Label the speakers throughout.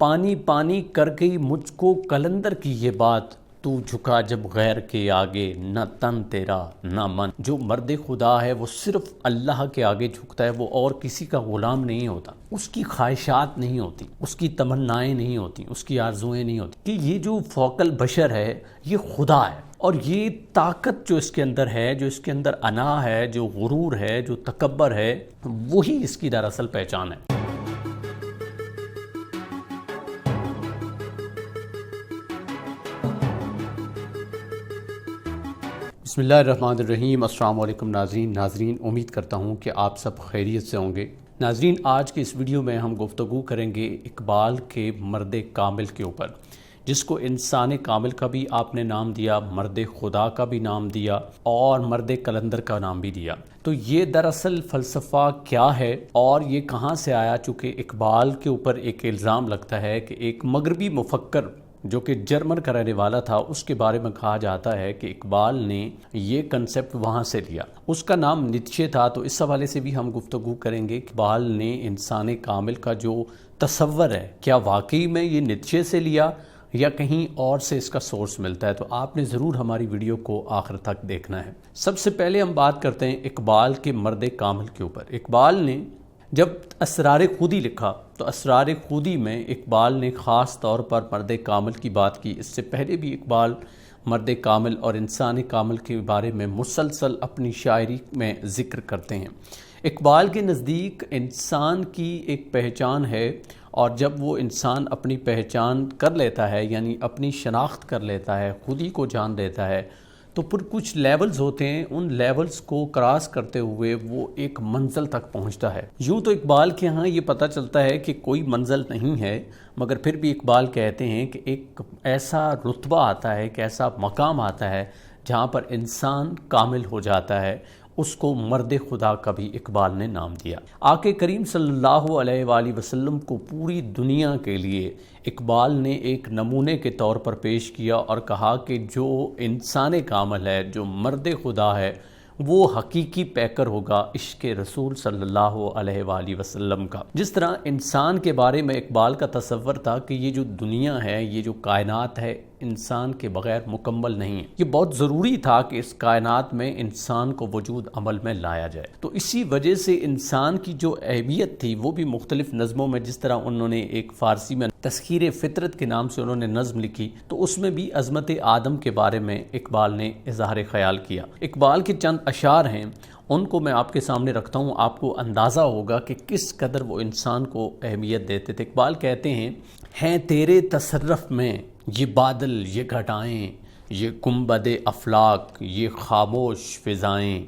Speaker 1: پانی پانی کر گئی مجھ کو قلندر کی یہ بات، تو جھکا جب غیر کے آگے، نہ تن تیرا نہ من۔ جو مرد خدا ہے وہ صرف اللہ کے آگے جھکتا ہے، وہ اور کسی کا غلام نہیں ہوتا، اس کی خواہشات نہیں ہوتی، اس کی تمنائیں نہیں ہوتی، اس کی آرزوئیں نہیں ہوتی، کہ یہ جو فوق البشر ہے یہ خدا ہے، اور یہ طاقت جو اس کے اندر ہے، جو اس کے اندر انا ہے، جو غرور ہے، جو تکبر ہے، وہی اس کی دراصل پہچان ہے۔ بسم اللہ الرحمن الرحیم۔ السلام علیکم ناظرین، امید کرتا ہوں کہ آپ سب خیریت سے ہوں گے۔ ناظرین، آج کے اس ویڈیو میں ہم گفتگو کریں گے اقبال کے مرد کامل کے اوپر، جس کو انسان کامل کا بھی آپ نے نام دیا، مرد خدا کا بھی نام دیا، اور مرد قلندر کا نام بھی دیا۔ تو یہ دراصل فلسفہ کیا ہے اور یہ کہاں سے آیا؟ چونکہ اقبال کے اوپر ایک الزام لگتا ہے کہ ایک مغربی مفکر جو کہ جرمن کا رہنے والا تھا، اس کے بارے میں کہا جاتا ہے کہ اقبال نے یہ کنسیپٹ وہاں سے لیا۔ اس کا نام نیتشے تھا، تو اس حوالے سے بھی ہم گفتگو کریں گے۔ اقبال نے انسان کامل کا جو تصور ہے، کیا واقعی میں یہ نیتشے سے لیا یا کہیں اور سے اس کا سورس ملتا ہے؟ تو آپ نے ضرور ہماری ویڈیو کو آخر تک دیکھنا ہے۔ سب سے پہلے ہم بات کرتے ہیں اقبال کے مرد کامل کے اوپر۔ اقبال نے جب اسرار خودی لکھا تو اسرار خودی میں اقبال نے خاص طور پر مرد کامل کی بات کی۔ اس سے پہلے بھی اقبال مرد کامل اور انسان کامل کے بارے میں مسلسل اپنی شاعری میں ذکر کرتے ہیں۔ اقبال کے نزدیک انسان کی ایک پہچان ہے، اور جب وہ انسان اپنی پہچان کر لیتا ہے، یعنی اپنی شناخت کر لیتا ہے، خودی کو جان لیتا ہے، تو پھر کچھ لیولز ہوتے ہیں، ان لیولز کو کراس کرتے ہوئے وہ ایک منزل تک پہنچتا ہے۔ یوں تو اقبال کے ہاں یہ پتہ چلتا ہے کہ کوئی منزل نہیں ہے، مگر پھر بھی اقبال کہتے ہیں کہ ایک ایسا رتبہ آتا ہے، ایک ایسا مقام آتا ہے جہاں پر انسان کامل ہو جاتا ہے۔ اس کو مرد خدا کا بھی اقبال نے نام دیا۔ آقا کریم صلی اللہ علیہ وآلہ وسلم کو پوری دنیا کے لیے اقبال نے ایک نمونے کے طور پر پیش کیا اور کہا کہ جو انسان کامل ہے، جو مرد خدا ہے، وہ حقیقی پیکر ہوگا عشق رسول صلی اللہ علیہ وآلہ وسلم کا۔ جس طرح انسان کے بارے میں اقبال کا تصور تھا کہ یہ جو دنیا ہے، یہ جو کائنات ہے، انسان کے بغیر مکمل نہیں ہے، یہ بہت ضروری تھا کہ اس کائنات میں انسان کو وجود عمل میں لایا جائے۔ تو اسی وجہ سے انسان کی جو اہمیت تھی وہ بھی مختلف نظموں میں، جس طرح انہوں نے ایک فارسی میں تسخیر فطرت کے نام سے انہوں نے نظم لکھی، تو اس میں بھی عظمت آدم کے بارے میں اقبال نے اظہار خیال کیا۔ اقبال کے چند اشعار ہیں، ان کو میں آپ کے سامنے رکھتا ہوں، آپ کو اندازہ ہوگا کہ کس قدر وہ انسان کو اہمیت دیتے تھے۔ اقبال کہتے ہیں تیرے تصرف میں یہ بادل، یہ گھٹائیں، یہ گنبد افلاک، یہ خاموش فضائیں،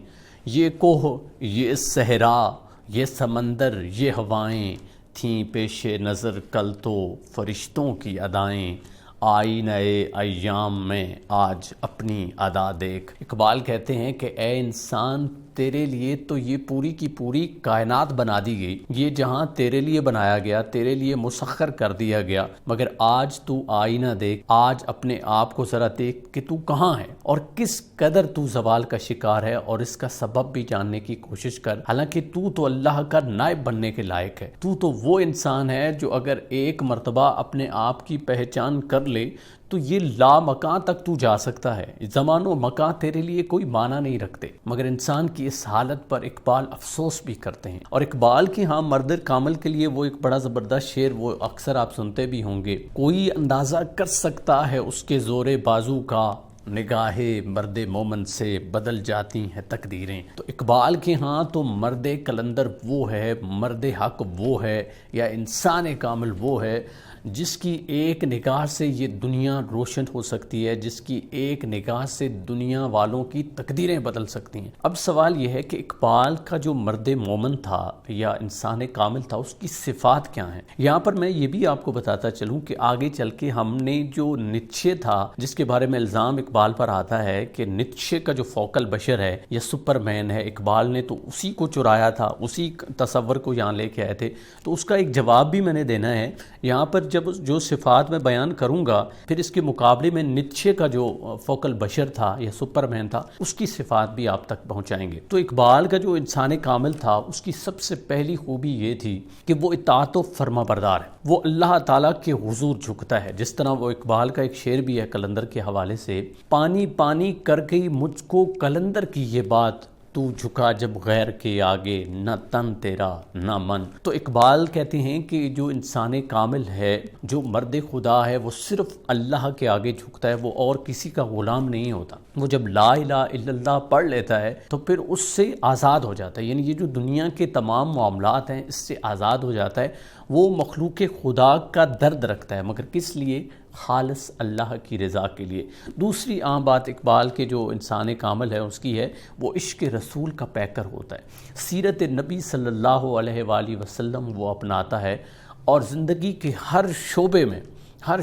Speaker 1: یہ کوہ، یہ صحرا، یہ سمندر، یہ ہوائیں، تھیں پیش نظر کل تو فرشتوں کی ادائیں، آئینہ ایام میں آج اپنی ادا دیکھ۔ اقبال کہتے ہیں کہ اے انسان، تیرے لیے تو یہ پوری کی پوری کائنات بنا دی گئی، یہ جہاں تیرے لیے بنایا گیا، تیرے لیے مسخر کر دیا گیا، مگر آج تو آئینہ دیکھ، آج اپنے آپ کو ذرا دیکھ کہ تو کہاں ہے اور کس قدر تو زوال کا شکار ہے، اور اس کا سبب بھی جاننے کی کوشش کر۔ حالانکہ تو اللہ کا نائب بننے کے لائق ہے، تو وہ انسان ہے جو اگر ایک مرتبہ اپنے آپ کی پہچان کر لے تو یہ لا مکان تک تو جا سکتا ہے۔ زمان و مکان تیرے لیے کوئی معنی نہیں رکھتے، مگر انسان کی اس حالت پر اقبال افسوس بھی کرتے ہیں۔ اور اقبال کی ہاں مرد کامل کے لیے وہ ایک بڑا زبردست شعر، وہ اکثر آپ سنتے بھی ہوں گے، کوئی اندازہ کر سکتا ہے اس کے زور بازو کا، نگاہ مرد مومن سے بدل جاتی ہیں تقدیریں۔ تو اقبال کے ہاں تو مرد قلندر وہ ہے، مرد حق وہ ہے، یا انسان کامل وہ ہے جس کی ایک نگاہ سے یہ دنیا روشن ہو سکتی ہے، جس کی ایک نگاہ سے دنیا والوں کی تقدیریں بدل سکتی ہیں۔ اب سوال یہ ہے کہ اقبال کا جو مرد مومن تھا یا انسان کامل تھا، اس کی صفات کیا ہیں؟ یہاں پر میں یہ بھی آپ کو بتاتا چلوں کہ آگے چل کے ہم نے جو نیتشے تھا، جس کے بارے میں الزام اقبال پر آتا ہے کہ نیتشے کا جو فوق البشر ہے یا سپر مین ہے، اقبال نے تو اسی کو چرایا تھا، اسی تصور کو یہاں لے کے آئے تھے۔ تو اس کا ایک جواب بھی میں نے دینا ہے۔ یہاں پر جب جو صفات میں بیان کروں گا پھر اس کے مقابلے میں نیچے کا جو فوکل بشر تھا یا سپر مین تھا اس کی صفات بھی آپ تک پہنچائیں گے۔ تو اقبال کا جو انسان کامل تھا اس کی سب سے پہلی خوبی یہ تھی کہ وہ اطاعت و فرما بردار ہے، وہ اللہ تعالیٰ کے حضور جھکتا ہے۔ جس طرح وہ اقبال کا ایک شعر بھی ہے قلندر کے حوالے سے، پانی پانی کر گئی مجھ کو قلندر کی یہ بات، تو جھکا جب غیر کے آگے نہ تن تیرا نہ من۔ تو اقبال کہتے ہیں کہ جو انسان کامل ہے، جو مرد خدا ہے، وہ صرف اللہ کے آگے جھکتا ہے، وہ اور کسی کا غلام نہیں ہوتا۔ وہ جب لا الہ الا اللہ پڑھ لیتا ہے تو پھر اس سے آزاد ہو جاتا ہے، یعنی یہ جو دنیا کے تمام معاملات ہیں اس سے آزاد ہو جاتا ہے۔ وہ مخلوق خدا کا درد رکھتا ہے، مگر کس لیے؟ خالص اللہ کی رضا کے لیے۔ دوسری عام بات اقبال کے جو انسان کامل ہے اس کی ہے، وہ عشق رسول کا پیکر ہوتا ہے، سیرت نبی صلی اللہ علیہ وآلہ وسلم وہ اپناتا ہے، اور زندگی کے ہر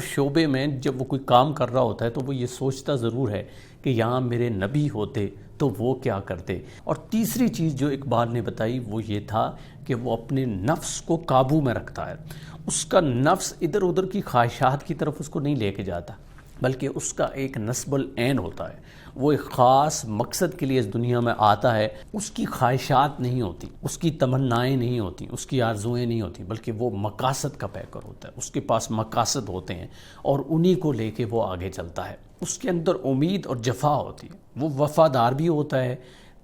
Speaker 1: شعبے میں جب وہ کوئی کام کر رہا ہوتا ہے تو وہ یہ سوچتا ضرور ہے کہ یہاں میرے نبی ہوتے تو وہ کیا کرتے۔ اور تیسری چیز جو اقبال نے بتائی وہ یہ تھا کہ وہ اپنے نفس کو قابو میں رکھتا ہے، اس کا نفس ادھر ادھر کی خواہشات کی طرف اس کو نہیں لے کے جاتا، بلکہ اس کا ایک نصب العین ہوتا ہے، وہ ایک خاص مقصد کے لیے اس دنیا میں آتا ہے۔ اس کی خواہشات نہیں ہوتی، اس کی تمنائیں نہیں ہوتی، اس کی آرزوئیں نہیں ہوتی، بلکہ وہ مقاصد کا پیکر ہوتا ہے، اس کے پاس مقاصد ہوتے ہیں اور انہی کو لے کے وہ آگے چلتا ہے۔ اس کے اندر امید اور جفا ہوتی ہے، وہ وفادار بھی ہوتا ہے،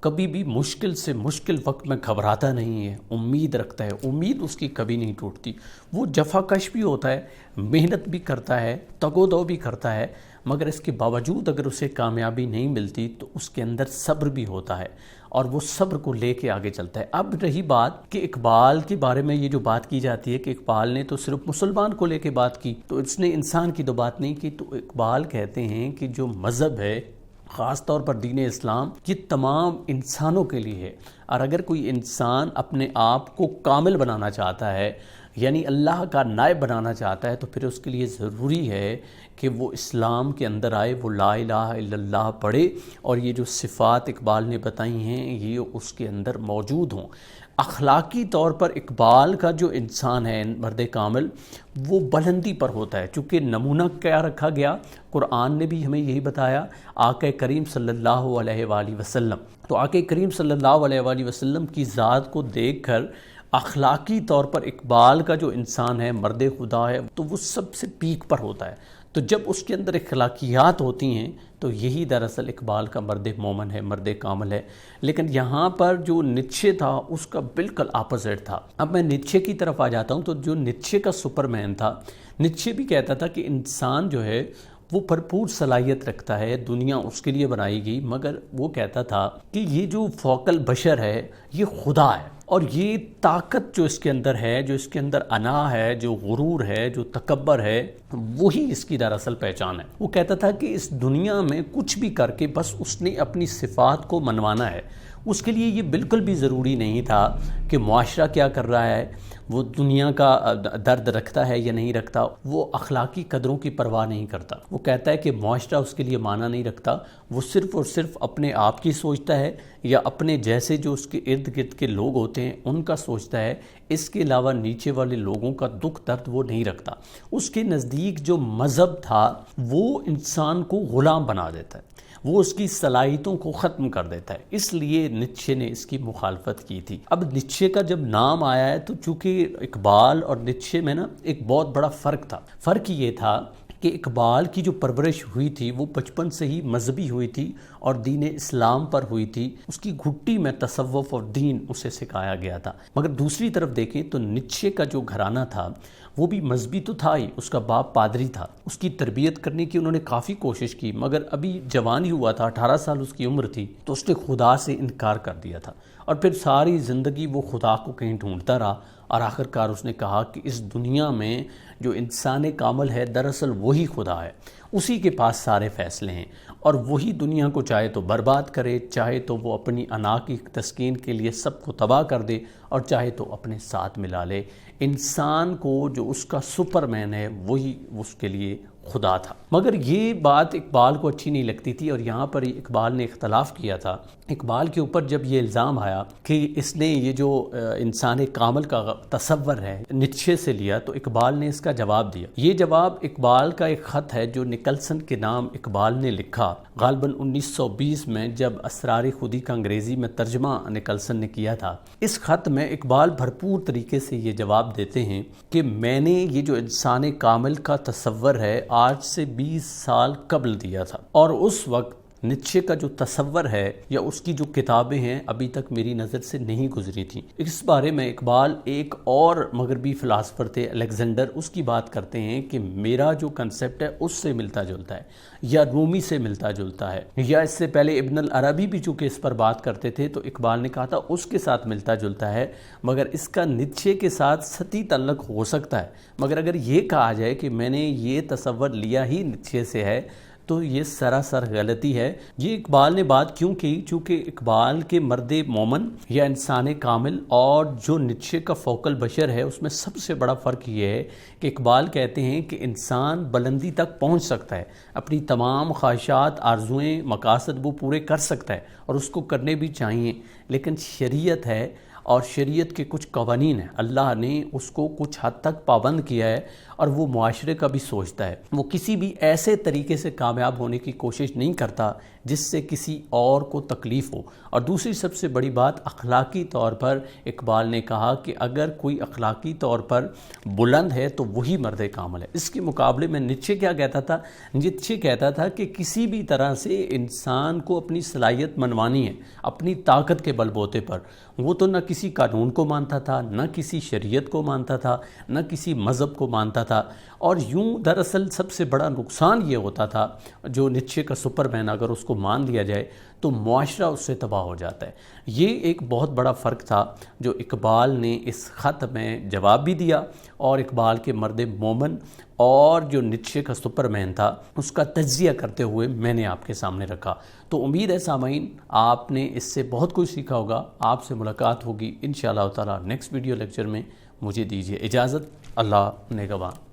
Speaker 1: کبھی بھی مشکل سے مشکل وقت میں گھبراتا نہیں ہے، امید رکھتا ہے، امید اس کی کبھی نہیں ٹوٹتی۔ وہ جفا کش بھی ہوتا ہے، محنت بھی کرتا ہے، تگ و دو بھی کرتا ہے، مگر اس کے باوجود اگر اسے کامیابی نہیں ملتی تو اس کے اندر صبر بھی ہوتا ہے اور وہ صبر کو لے کے آگے چلتا ہے۔ اب رہی بات کہ اقبال کے بارے میں یہ جو بات کی جاتی ہے کہ اقبال نے تو صرف مسلمان کو لے کے بات کی، تو اس نے انسان کی تو بات نہیں کی۔ تو اقبال کہتے ہیں کہ جو مذہب ہے، خاص طور پر دین اسلام، یہ تمام انسانوں کے لیے ہے، اور اگر کوئی انسان اپنے آپ کو کامل بنانا چاہتا ہے، یعنی اللہ کا نائب بنانا چاہتا ہے، تو پھر اس کے لیے ضروری ہے کہ وہ اسلام کے اندر آئے، وہ لا الہ الا اللہ پڑھے، اور یہ جو صفات اقبال نے بتائی ہیں یہ اس کے اندر موجود ہوں۔ اخلاقی طور پر اقبال کا جو انسان ہے، مرد کامل، وہ بلندی پر ہوتا ہے، چونکہ نمونہ کیا رکھا گیا، قرآن نے بھی ہمیں یہی بتایا، آقا کریم صلی اللہ علیہ وآلہ وسلم۔ تو آقا کریم صلی اللہ علیہ وآلہ وسلم کی ذات کو دیکھ کر اخلاقی طور پر اقبال کا جو انسان ہے، مرد خدا ہے، تو وہ سب سے پیک پر ہوتا ہے۔ تو جب اس کے اندر اخلاقیات ہوتی ہیں تو یہی دراصل اقبال کا مرد مومن ہے، مرد کامل ہے۔ لیکن یہاں پر جو نیچے تھا اس کا بالکل اپوزٹ تھا۔ اب میں نیچے کی طرف آ جاتا ہوں، تو جو نیچے کا سپر مین تھا، نیچے بھی کہتا تھا کہ انسان جو ہے وہ بھرپور صلاحیت رکھتا ہے، دنیا اس کے لیے بنائی گئی، مگر وہ کہتا تھا کہ یہ جو فوکل بشر ہے یہ خدا ہے، اور یہ طاقت جو اس کے اندر ہے، جو اس کے اندر انا ہے، جو غرور ہے، جو تکبر ہے، وہی اس کی دراصل پہچان ہے۔ وہ کہتا تھا کہ اس دنیا میں کچھ بھی کر کے بس اس نے اپنی صفات کو منوانا ہے، اس کے لیے یہ بالکل بھی ضروری نہیں تھا کہ معاشرہ کیا کر رہا ہے، وہ دنیا کا درد رکھتا ہے یا نہیں رکھتا، وہ اخلاقی قدروں کی پرواہ نہیں کرتا۔ وہ کہتا ہے کہ معاشرہ اس کے لیے معنی نہیں رکھتا، وہ صرف اور صرف اپنے آپ کی سوچتا ہے یا اپنے جیسے جو اس کے ارد گرد کے لوگ ہوتے ہیں ان کا سوچتا ہے، اس کے علاوہ نیچے والے لوگوں کا دکھ درد وہ نہیں رکھتا۔ اس کے نزدیک جو مذہب تھا وہ انسان کو غلام بنا دیتا ہے، وہ اس کی صلاحیتوں کو ختم کر دیتا ہے، اس لیے نیچے نے اس کی مخالفت کی تھی۔ اب نیچے کا جب نام آیا ہے تو چونکہ اقبال اور نیچے میں ایک بہت بڑا فرق تھا۔ فرق یہ تھا کہ اقبال کی جو پرورش ہوئی تھی وہ بچپن سے ہی مذہبی ہوئی تھی اور دین اسلام پر ہوئی تھی، اس کی گھٹی میں تصوف اور دین اسے سکھایا گیا تھا۔ مگر دوسری طرف دیکھیں تو نیچے کا جو گھرانہ تھا وہ بھی مذہبی تو تھا ہی، اس کا باپ پادری تھا، اس کی تربیت کرنے کی انہوں نے کافی کوشش کی، مگر ابھی جوان ہی ہوا تھا، 18 سال اس کی عمر تھی، تو اس نے خدا سے انکار کر دیا تھا، اور پھر ساری زندگی وہ خدا کو کہیں ڈھونڈتا رہا، اور آخرکار اس نے کہا کہ اس دنیا میں جو انسان کامل ہے دراصل وہی خدا ہے، اسی کے پاس سارے فیصلے ہیں، اور وہی دنیا کو چاہے تو برباد کرے، چاہے تو وہ اپنی انا کی تسکین کے لیے سب کو تباہ کر دے، اور چاہے تو اپنے ساتھ ملا لے۔ انسان کو جو اس کا سپرمین ہے وہی اس کے لیے خدا تھا۔ مگر یہ بات اقبال کو اچھی نہیں لگتی تھی، اور یہاں پر اقبال نے اختلاف کیا تھا۔ اقبال کے اوپر جب یہ الزام آیا کہ اس نے یہ جو انسان کامل کا تصور ہے نیچے سے لیا، تو اقبال نے اس کا جواب دیا۔ یہ جواب اقبال کا ایک خط ہے جو نکلسن کے نام اقبال نے لکھا غالباً 1920 میں، جب اسرار خودی کا انگریزی میں ترجمہ نکلسن نے کیا تھا۔ اس خط میں اقبال بھرپور طریقے سے یہ جواب دیتے ہیں کہ میں نے یہ جو انسان کامل کا تصور ہے آج سے 20 سال قبل دیا تھا، اور اس وقت نیچے کا جو تصور ہے یا اس کی جو کتابیں ہیں ابھی تک میری نظر سے نہیں گزری تھیں۔ اس بارے میں اقبال ایک اور مغربی فلاسفر تھے الیگزینڈر، اس کی بات کرتے ہیں کہ میرا جو کنسپٹ ہے اس سے ملتا جلتا ہے، یا رومی سے ملتا جلتا ہے، یا اس سے پہلے ابن العربی بھی چونکہ اس پر بات کرتے تھے تو اقبال نے کہا تھا اس کے ساتھ ملتا جلتا ہے، مگر اس کا نیچے کے ساتھ سطحی تعلق ہو سکتا ہے۔ مگر اگر یہ کہا جائے کہ میں نے یہ تصور لیا ہی نیچے سے ہے تو یہ سراسر غلطی ہے۔ یہ اقبال نے بات کیوں کی؟ چونکہ اقبال کے مرد مومن یا انسان کامل اور جو نیچے کا فوکل بشر ہے اس میں سب سے بڑا فرق یہ ہے کہ اقبال کہتے ہیں کہ انسان بلندی تک پہنچ سکتا ہے، اپنی تمام خواہشات، آرزوئیں، مقاصد وہ پورے کر سکتا ہے، اور اس کو کرنے بھی چاہیے، لیکن شریعت ہے اور شریعت کے کچھ قوانین ہیں، اللہ نے اس کو کچھ حد تک پابند کیا ہے، اور وہ معاشرے کا بھی سوچتا ہے۔ وہ کسی بھی ایسے طریقے سے کامیاب ہونے کی کوشش نہیں کرتا جس سے کسی اور کو تکلیف ہو۔ اور دوسری سب سے بڑی بات، اخلاقی طور پر اقبال نے کہا کہ اگر کوئی اخلاقی طور پر بلند ہے تو وہی مرد کامل ہے۔ اس کے مقابلے میں نیچے کیا کہتا تھا؟ نیچے کہتا تھا کہ کسی بھی طرح سے انسان کو اپنی صلاحیت منوانی ہے اپنی طاقت کے بل بوتے پر۔ وہ تو نہ کسی قانون کو مانتا تھا، نہ کسی شریعت کو مانتا تھا، نہ کسی مذہب کو مانتا تھا، اور یوں دراصل سب سے بڑا نقصان یہ ہوتا تھا جو نیچے کا سپرمین اگر اس کو مان لیا جائے تو معاشرہ اس سے تباہ ہو جاتا ہے۔ یہ ایک بہت بڑا فرق تھا جو اقبال نے اس خط میں جواب بھی دیا، اور اقبال کے مرد مومن اور جو نیچے کا سپرمین تھا اس کا تجزیہ کرتے ہوئے میں نے آپ کے سامنے رکھا۔ تو امید ہے سامعین آپ نے اس سے بہت کچھ سیکھا ہوگا۔ آپ سے ملاقات ہوگی انشاءاللہ تعالی نیکسٹ ویڈیو لیکچر میں۔ مجھے دیجیے اجازت، اللہ نگہبان۔